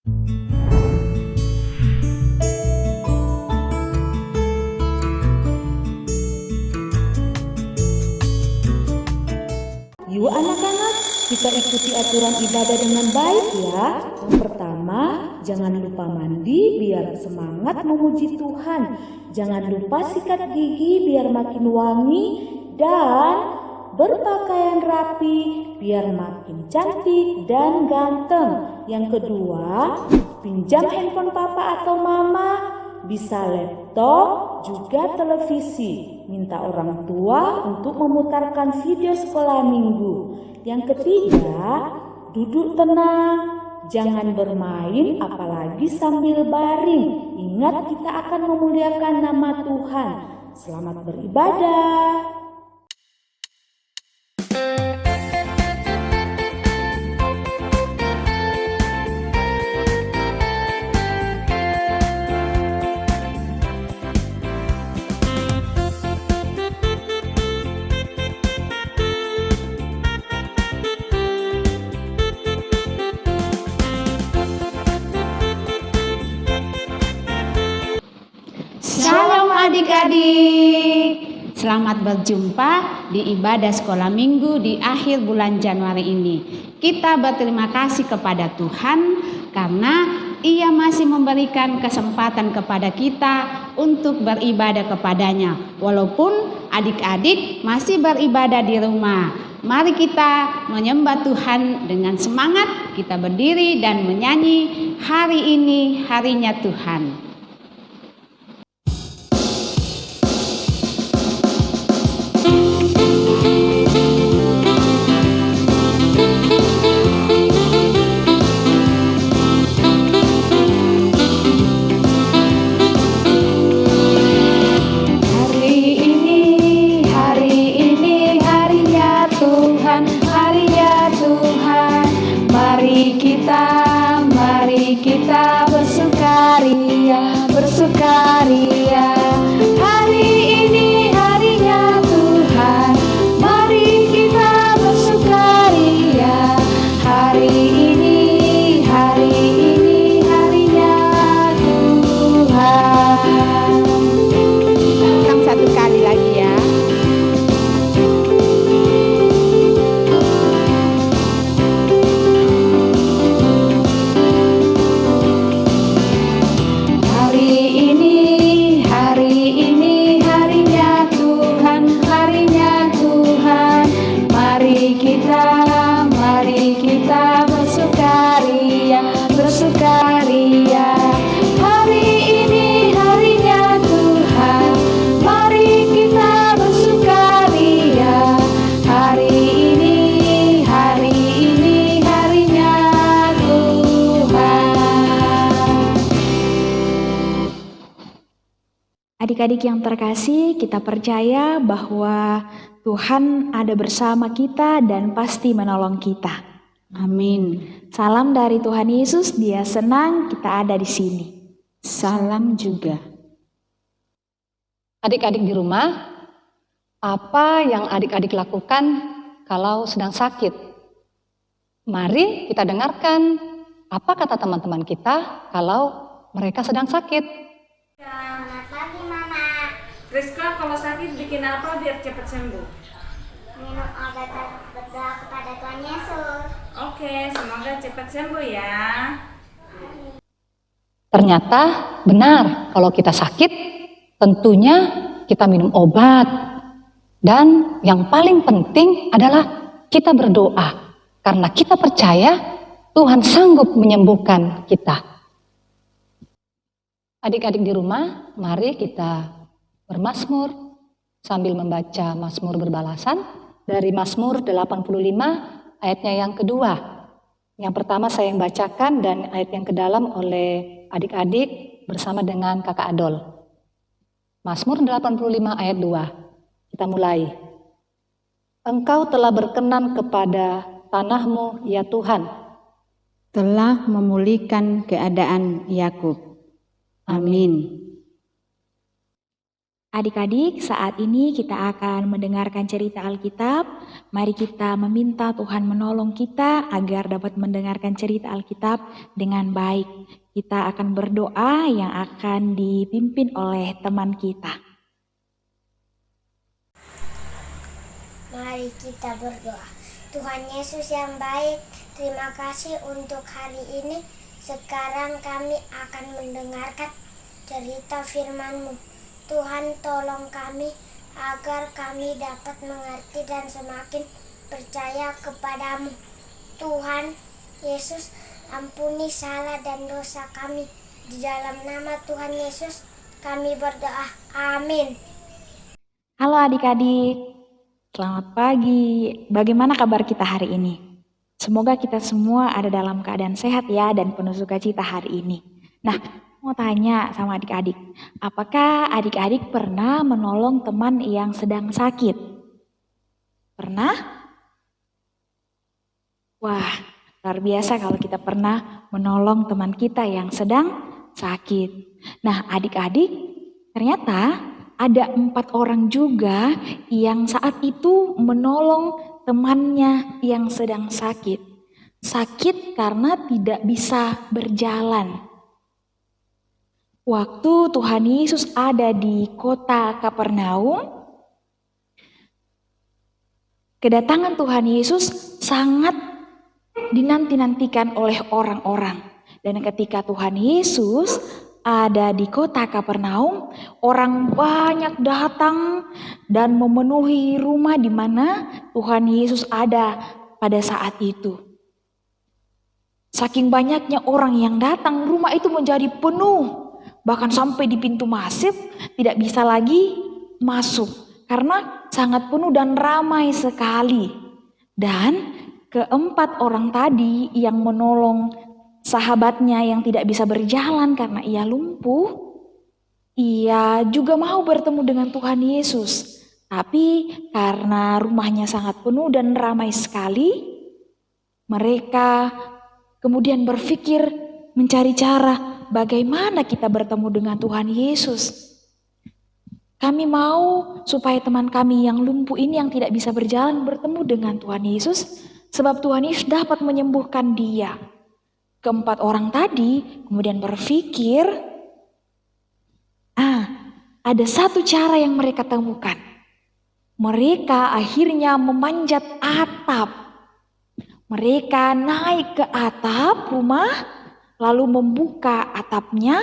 Yuk anak-anak, kita ikuti aturan ibadah dengan baik ya. Yang pertama, jangan lupa mandi biar semangat memuji Tuhan. Jangan lupa sikat gigi biar makin wangi dan berpakaian rapi biar makin cantik dan ganteng. Yang kedua, pinjam handphone papa atau mama, bisa laptop, juga televisi. Minta orang tua untuk memutarkan video sekolah minggu. Yang ketiga, duduk tenang, jangan bermain apalagi sambil baring. Ingat, kita akan memuliakan nama Tuhan. Selamat beribadah. Shalom adik-adik, selamat berjumpa di ibadah sekolah minggu di akhir bulan Januari ini. Kita berterima kasih kepada Tuhan karena Ia masih memberikan kesempatan kepada kita untuk beribadah kepadanya. Walaupun adik-adik masih beribadah di rumah, mari kita menyembah Tuhan dengan semangat. Kita berdiri dan menyanyi, hari ini harinya Tuhan. Mari kita bersukaria. Hari ini harinya Tuhan. Mari kita bersukaria. Hari ini harinya Tuhan. Ulang satu kali lagi ya. Mari kita bersukaria. Hari ini harinya Tuhan. Mari kita bersukaria. Hari ini harinya Tuhan. Adik-adik yang terkasih, kita percaya bahwa Tuhan ada bersama kita dan pasti menolong kita. Amin. Salam dari Tuhan Yesus, Dia senang kita ada di sini. Salam juga. Adik-adik di rumah, apa yang adik-adik lakukan kalau sedang sakit? Mari kita dengarkan apa kata teman-teman kita kalau mereka sedang sakit. Selamat pagi, Mama. Rizka, kalau sakit bikin apa biar cepat sembuh? Minum obat dan berdoa kepada Tuhan Yesus. Oke, semoga cepat sembuh ya. Ternyata benar, kalau kita sakit tentunya kita minum obat. Dan yang paling penting adalah kita berdoa. Karena kita percaya Tuhan sanggup menyembuhkan kita. Adik-adik di rumah, mari kita bermazmur sambil membaca Mazmur berbalasan dari Mazmur 85 ayatnya yang kedua. Yang pertama saya yang bacakan dan ayat yang kedalam oleh adik-adik bersama dengan Kakak Adol. Mazmur 85 ayat 2. Kita mulai. Engkau telah berkenan kepada tanahmu ya Tuhan. Telah memulihkan keadaan Yakub. Amin. Adik-adik, saat ini kita akan mendengarkan cerita Alkitab. Mari kita meminta Tuhan menolong kita agar dapat mendengarkan cerita Alkitab dengan baik. Kita akan berdoa yang akan dipimpin oleh teman kita. Mari kita berdoa. Tuhan Yesus yang baik, terima kasih untuk hari ini. Sekarang kami akan mendengarkan cerita firman-Mu. Tuhan, tolong kami agar kami dapat mengerti dan semakin percaya kepadamu. Tuhan Yesus, ampuni salah dan dosa kami. Di dalam nama Tuhan Yesus kami berdoa. Amin. Halo adik-adik, selamat pagi. Bagaimana kabar kita hari ini? Semoga kita semua ada dalam keadaan sehat ya dan penuh sukacita hari ini. Nah, mau tanya sama adik-adik, apakah adik-adik pernah menolong teman yang sedang sakit? Pernah? Wah, luar biasa kalau kita pernah menolong teman kita yang sedang sakit. Nah, adik-adik, ternyata ada 4 orang juga yang saat itu menolong temannya yang sedang sakit. Sakit karena tidak bisa berjalan. Waktu Tuhan Yesus ada di kota Kapernaum, kedatangan Tuhan Yesus sangat dinanti-nantikan oleh orang-orang. Dan ketika Tuhan Yesus ada di kota Kapernaum, orang banyak datang dan memenuhi rumah di mana Tuhan Yesus ada pada saat itu. Saking banyaknya orang yang datang, rumah itu menjadi penuh. Bahkan sampai di pintu masuk tidak bisa lagi masuk karena sangat penuh dan ramai sekali. Dan keempat orang tadi yang menolong sahabatnya yang tidak bisa berjalan karena ia lumpuh, ia juga mau bertemu dengan Tuhan Yesus. Tapi karena rumahnya sangat penuh dan ramai sekali, mereka kemudian berpikir mencari cara bagaimana kita bertemu dengan Tuhan Yesus. Kami mau supaya teman kami yang lumpuh ini yang tidak bisa berjalan bertemu dengan Tuhan Yesus, sebab Tuhan Yesus dapat menyembuhkan dia. Keempat orang tadi kemudian berpikir, ada satu cara yang mereka temukan. Mereka akhirnya memanjat atap. Mereka naik ke atap rumah, lalu membuka atapnya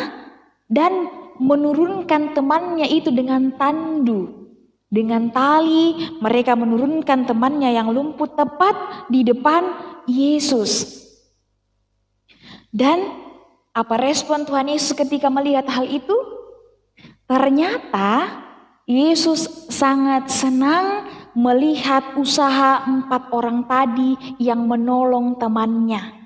dan menurunkan temannya itu dengan tandu. Dengan tali mereka menurunkan temannya yang lumpuh tepat di depan Yesus. Dan apa respon Tuhan Yesus ketika melihat hal itu? Ternyata Yesus sangat senang melihat usaha 4 orang tadi yang menolong temannya.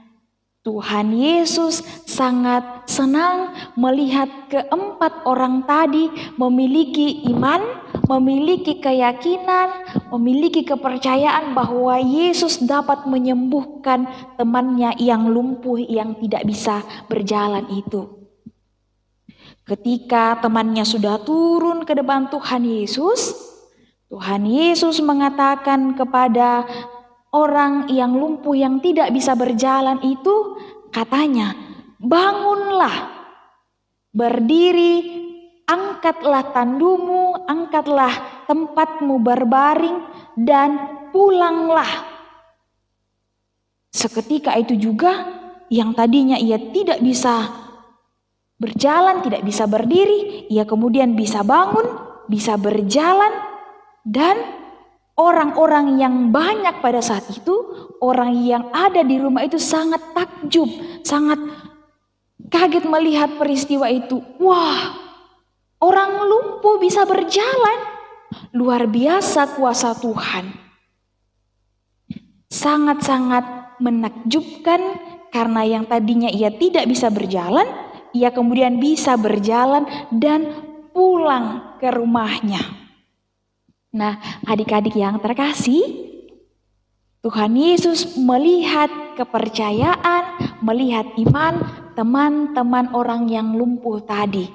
Tuhan Yesus sangat senang melihat keempat orang tadi memiliki iman, memiliki keyakinan, memiliki kepercayaan bahwa Yesus dapat menyembuhkan temannya yang lumpuh yang tidak bisa berjalan itu. Ketika temannya sudah turun ke depan Tuhan Yesus mengatakan kepada orang yang lumpuh yang tidak bisa berjalan itu, katanya, bangunlah, berdiri, angkatlah tandumu, angkatlah tempatmu berbaring, dan pulanglah. Seketika itu juga, yang tadinya ia tidak bisa berjalan, tidak bisa berdiri, ia kemudian bisa bangun, bisa berjalan, dan orang-orang yang banyak pada saat itu, orang yang ada di rumah itu sangat takjub, sangat kaget melihat peristiwa itu. Wah, orang lumpuh bisa berjalan. Luar biasa kuasa Tuhan. Sangat-sangat menakjubkan karena yang tadinya ia tidak bisa berjalan, ia kemudian bisa berjalan dan pulang ke rumahnya. Nah, adik-adik yang terkasih, Tuhan Yesus melihat kepercayaan, melihat iman teman-teman orang yang lumpuh tadi.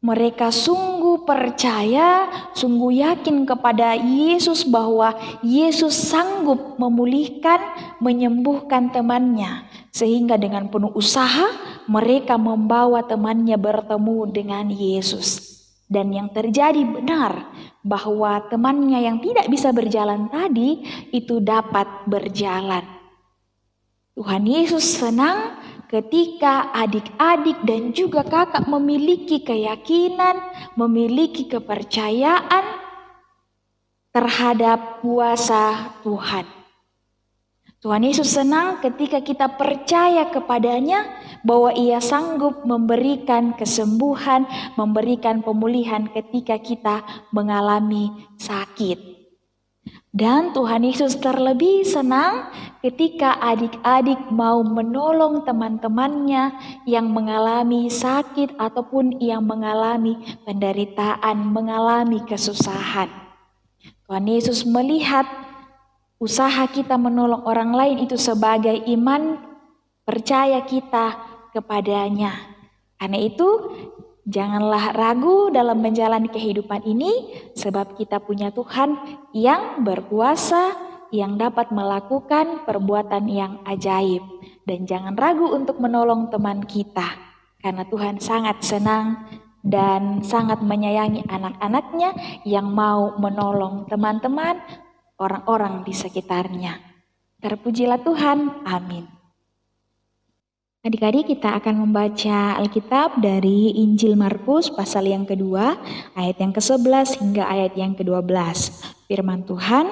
Mereka sungguh percaya, sungguh yakin kepada Yesus bahwa Yesus sanggup memulihkan, menyembuhkan temannya. Sehingga dengan penuh usaha mereka membawa temannya bertemu dengan Yesus. Dan yang terjadi benar bahwa temannya yang tidak bisa berjalan tadi itu dapat berjalan. Tuhan Yesus senang ketika adik-adik dan juga kakak memiliki keyakinan, memiliki kepercayaan terhadap kuasa Tuhan. Tuhan Yesus senang ketika kita percaya kepadanya bahwa Ia sanggup memberikan kesembuhan, memberikan pemulihan ketika kita mengalami sakit. Dan Tuhan Yesus terlebih senang ketika adik-adik mau menolong teman-temannya yang mengalami sakit ataupun yang mengalami penderitaan, mengalami kesusahan. Tuhan Yesus melihat usaha kita menolong orang lain itu sebagai iman percaya kita kepadanya. Karena itu, janganlah ragu dalam menjalani kehidupan ini, sebab kita punya Tuhan yang berkuasa, yang dapat melakukan perbuatan yang ajaib. Dan jangan ragu untuk menolong teman kita, karena Tuhan sangat senang dan sangat menyayangi anak-anaknya yang mau menolong teman-teman, orang-orang di sekitarnya. Terpujilah Tuhan, amin. Adik-adik, kita akan membaca Alkitab dari Injil Markus pasal yang kedua, ayat yang ke-11 hingga ayat yang ke-12. Firman Tuhan,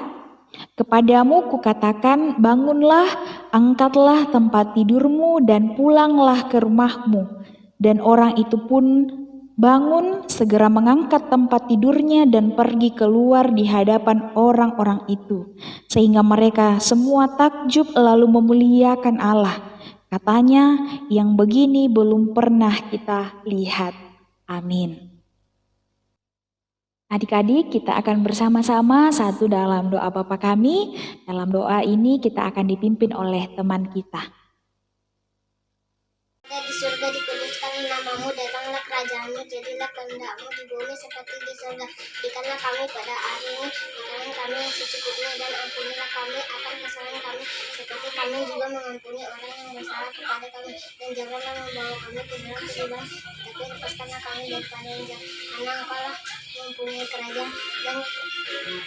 "Kepadamu kukatakan, bangunlah, angkatlah tempat tidurmu dan pulanglah ke rumahmu." Dan orang itu pun bangun, segera mengangkat tempat tidurnya dan pergi keluar di hadapan orang-orang itu. Sehingga mereka semua takjub lalu memuliakan Allah. Katanya, yang begini belum pernah kita lihat. Amin. Adik-adik, kita akan bersama-sama satu dalam doa Bapa kami. Dalam doa ini kita akan dipimpin oleh teman kita. Di surga dikuduskan namamu, datanglah kerajaanmu, jadilah kehendakmu di bumi seperti di surga. Berikanlah kami pada hari ini makanan kami yang secukupnya, dan ampunilah kami akan kesalahan kami, seperti kami juga mengampuni orang yang bersalah kepada kami. Dan janganlah membawa kami ke dalam pencobaan, tapi lepaskanlah kami daripada yang jahat. Karena Engkaulah mempunyai kerajaan dan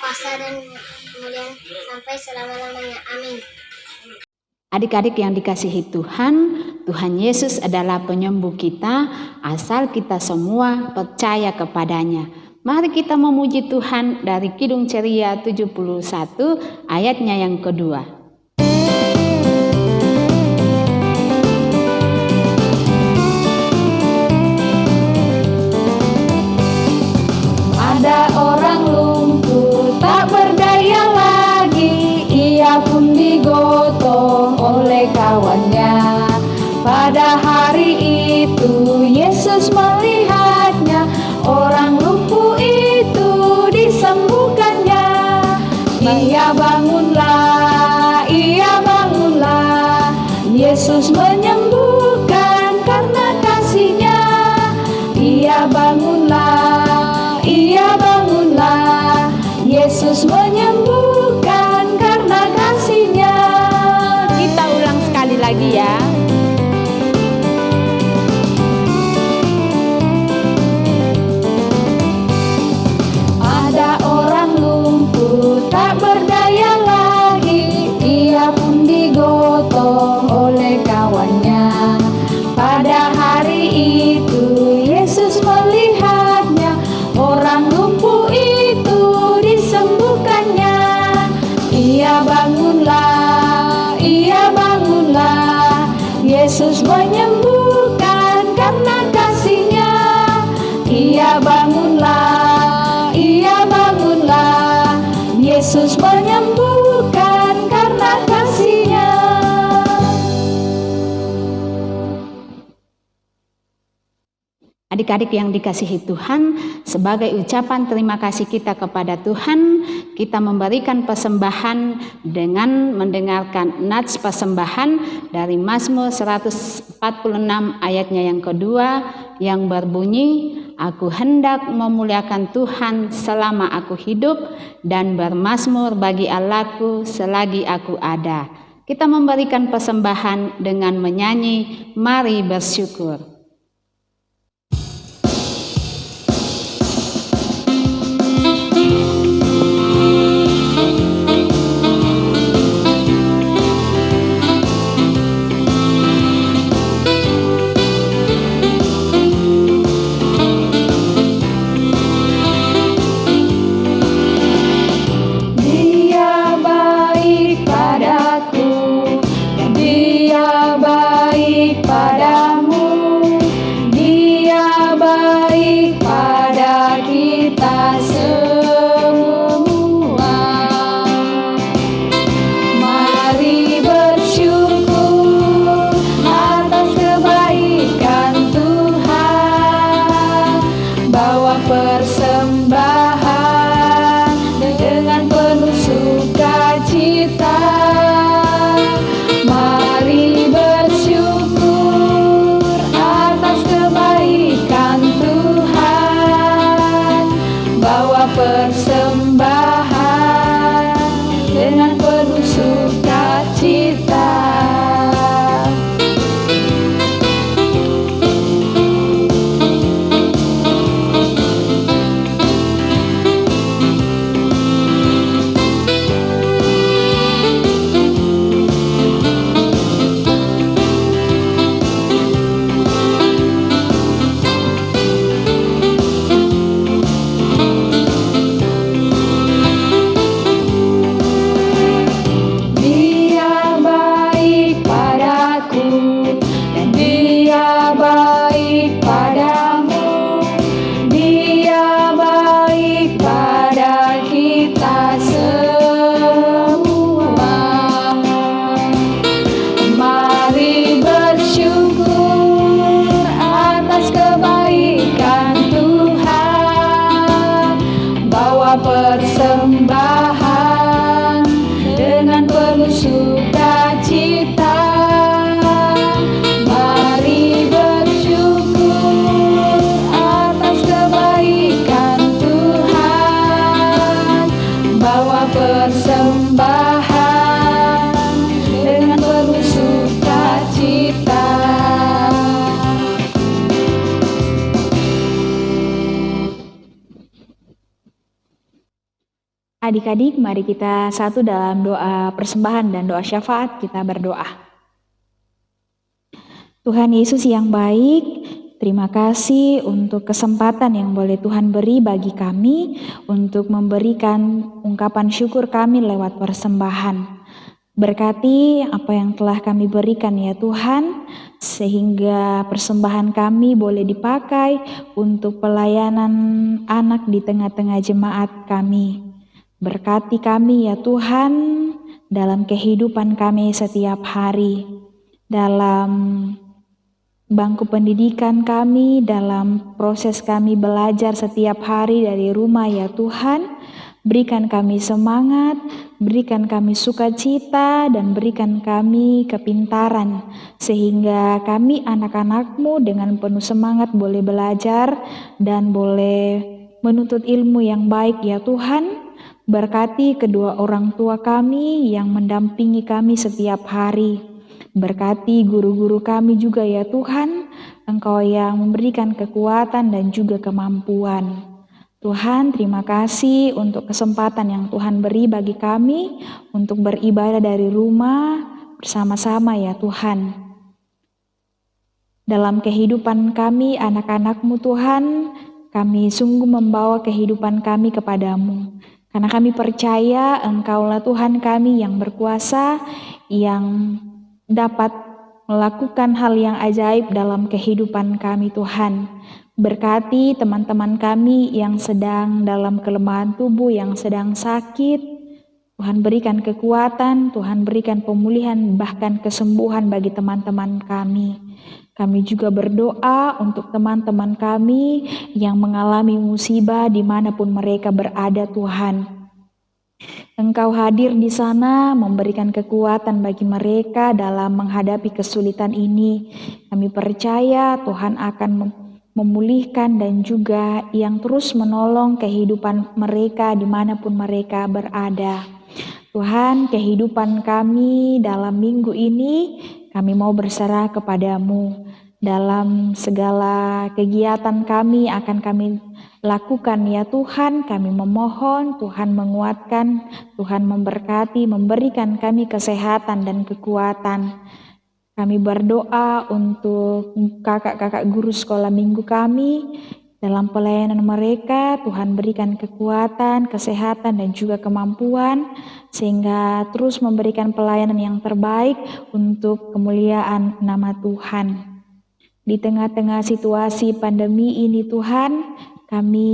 kuasa dan kemuliaan sampai selama-lamanya. Amin. Adik-adik yang dikasihi Tuhan, Tuhan Yesus adalah penyembuh kita, asal kita semua percaya kepadanya. Mari kita memuji Tuhan dari Kidung Ceria 71 ayatnya yang kedua. Ada orang lumpuh tak berdaya lagi, ia pun digotong oleh kawannya. Pada hari itu Yesus melihatnya, orang lumpuh itu disembuhkannya. Ia bangunlah, Yesus menyembuhkan karena kasih-Nya. Ia bangunlah, Yesus menyembuhkan karena kasih-Nya. Kita ulang sekali lagi ya. Ada orang lumpuh tak berdaya lagi, ia pun digotong oleh kawannya. Pada hari itu Yesus melihatnya, orang lumpuh itu disembuhkannya. Ia bangunlah, Yesus menyembuhkan karena kasih-Nya. Ia bangunlah, Yesus menyembuhkan karena kasih-Nya. Adik-adik yang dikasihi Tuhan, sebagai ucapan terima kasih kita kepada Tuhan, kita memberikan persembahan dengan mendengarkan nats persembahan dari Mazmur 146 ayatnya yang kedua yang berbunyi, Aku hendak memuliakan Tuhan selama aku hidup dan bermazmur bagi Allahku selagi aku ada. Kita memberikan persembahan dengan menyanyi, mari bersyukur. Adik-adik, mari kita satu dalam doa persembahan dan doa syafaat. Kita berdoa. Tuhan Yesus yang baik, terima kasih untuk kesempatan yang boleh Tuhan beri bagi kami untuk memberikan ungkapan syukur kami lewat persembahan. Berkati apa yang telah kami berikan ya Tuhan, sehingga persembahan kami boleh dipakai untuk pelayanan anak di tengah-tengah jemaat kami. Berkati kami ya Tuhan dalam kehidupan kami setiap hari, dalam bangku pendidikan kami, dalam proses kami belajar setiap hari dari rumah ya Tuhan. Berikan kami semangat, berikan kami sukacita, dan berikan kami kepintaran, sehingga kami anak-anak-Mu dengan penuh semangat boleh belajar dan boleh menuntut ilmu yang baik ya Tuhan. Berkati kedua orang tua kami yang mendampingi kami setiap hari. Berkati guru-guru kami juga ya Tuhan, Engkau yang memberikan kekuatan dan juga kemampuan. Tuhan, terima kasih untuk kesempatan yang Tuhan beri bagi kami untuk beribadah dari rumah bersama-sama ya Tuhan. Dalam kehidupan kami anak-anak-Mu Tuhan, kami sungguh membawa kehidupan kami kepadamu. Karena kami percaya Engkaulah Tuhan kami yang berkuasa, yang dapat melakukan hal yang ajaib dalam kehidupan kami Tuhan. Berkati teman-teman kami yang sedang dalam kelemahan tubuh, yang sedang sakit. Tuhan berikan kekuatan, Tuhan berikan pemulihan, bahkan kesembuhan bagi teman-teman kami. Kami juga berdoa untuk teman-teman kami yang mengalami musibah dimanapun mereka berada Tuhan. Engkau hadir di sana memberikan kekuatan bagi mereka dalam menghadapi kesulitan ini. Kami percaya Tuhan akan memulihkan dan juga yang terus menolong kehidupan mereka dimanapun mereka berada. Tuhan, kehidupan kami dalam minggu ini kami mau berserah kepadamu. Dalam segala kegiatan kami akan kami lakukan ya Tuhan, kami memohon Tuhan menguatkan, Tuhan memberkati, memberikan kami kesehatan dan kekuatan. Kami berdoa untuk kakak-kakak guru sekolah minggu kami dalam pelayanan mereka. Tuhan berikan kekuatan, kesehatan dan juga kemampuan sehingga terus memberikan pelayanan yang terbaik untuk kemuliaan nama Tuhan. Di tengah-tengah situasi pandemi ini Tuhan, kami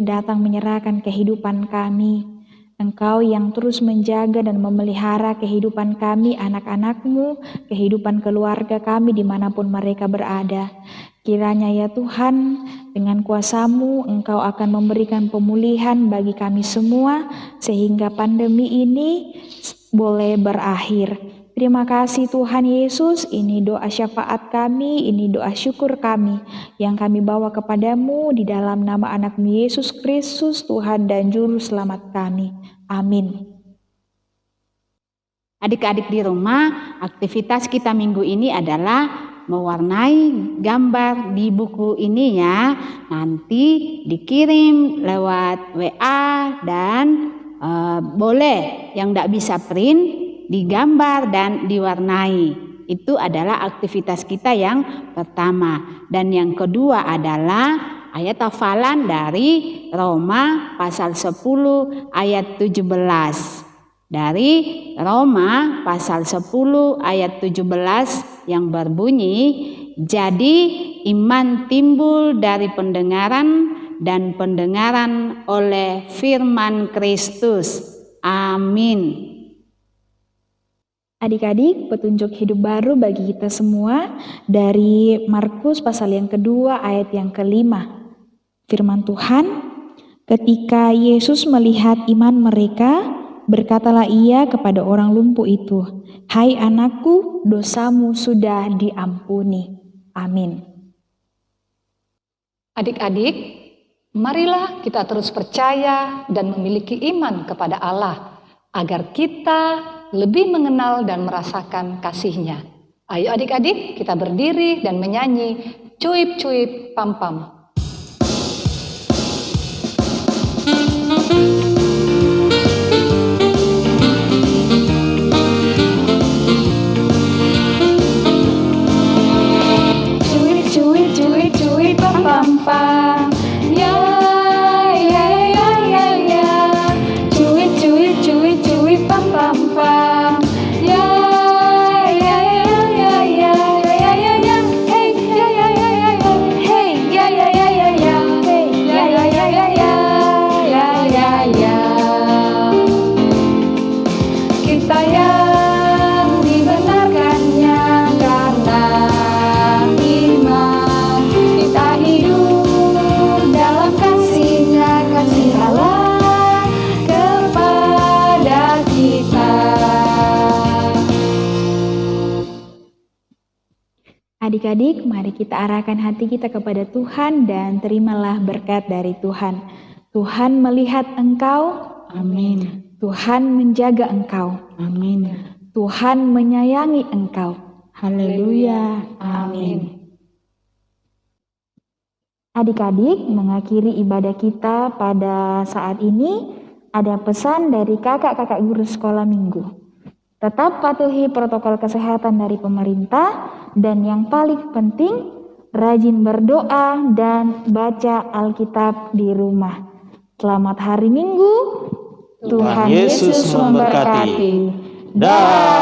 datang menyerahkan kehidupan kami. Engkau yang terus menjaga dan memelihara kehidupan kami, anak-anak-Mu, kehidupan keluarga kami dimanapun mereka berada. Kiranya ya Tuhan, dengan kuasa-Mu Engkau akan memberikan pemulihan bagi kami semua, sehingga pandemi ini boleh berakhir. Terima kasih Tuhan Yesus, ini doa syafaat kami, ini doa syukur kami yang kami bawa kepadamu di dalam nama anak-Mu Yesus Kristus, Tuhan dan Juru Selamat kami. Amin. Adik-adik di rumah, aktivitas kita minggu ini adalah mewarnai gambar di buku ini ya. Nanti dikirim lewat WA dan boleh yang tidak bisa print digambar dan diwarnai. Itu adalah aktivitas kita yang pertama. Dan yang kedua adalah ayat hafalan dari Roma pasal 10 ayat 17. Dari Roma pasal 10 ayat 17 yang berbunyi, jadi iman timbul dari pendengaran dan pendengaran oleh firman Kristus. Amin. Adik-adik, petunjuk hidup baru bagi kita semua dari Markus pasal yang kedua ayat yang kelima. Firman Tuhan, ketika Yesus melihat iman mereka, berkatalah ia kepada orang lumpuh itu, "Hai anakku, dosamu sudah diampuni." Amin. Adik-adik, marilah kita terus percaya dan memiliki iman kepada Allah, agar kita lebih mengenal dan merasakan kasih-Nya. Ayo adik-adik, kita berdiri dan menyanyi Cuip-cuip pam-pam. Cuip-cuip, cuip-cuip pam-pam. Ya, ya, ya, ya, ya. Cuip-cuip, cuip-cuip pam-pam-pam. Ya, ya, ya, ya, ya, ya, ya, ya. Hey, ya, ya, ya, ya, ya. Hey, ya, ya, ya, ya, ya. Hey, ya, ya, ya, ya, ya. Ya, ya, ya. Kita yang dibenarkannya karena iman, kita hidup dalam kasih-Nya, kasih Allah kepada kita. Adik-adik, mari kita arahkan hati kita kepada Tuhan dan terimalah berkat dari Tuhan. Tuhan melihat engkau, Amin. Tuhan menjaga engkau, Amin. Tuhan menyayangi engkau. Haleluya. Amin. Adik-adik, mengakhiri ibadah kita pada saat ini, ada pesan dari kakak-kakak guru sekolah minggu. Tetap patuhi protokol kesehatan dari pemerintah, dan yang paling penting, rajin berdoa dan baca Alkitab di rumah. Selamat hari Minggu, Tuhan Yesus memberkati. Dah.